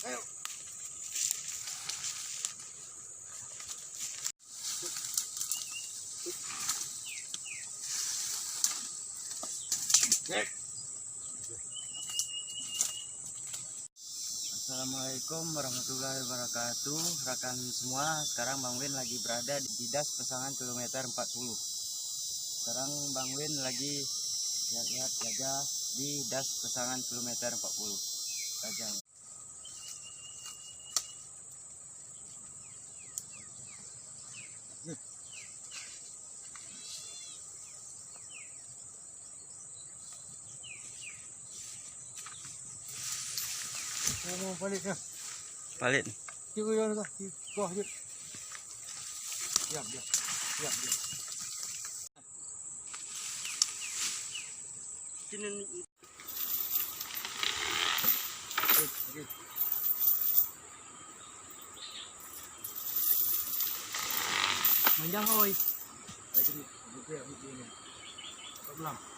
Ayo. Assalamualaikum warahmatullahi wabarakatuh. Rekan semua, sekarang Bang Win lagi berada di Das Pesangan kilometer 40. Sekarang Bang Win lagi lihat-lihat gajah di Das Pesangan kilometer 40. Gajah. Mau balik ya? Balik. Cuba yang tu, kau je. Diam, diam, diam, diam. Sini ni. Okay. Manjang oi. Ini, buka ni. Tak belum.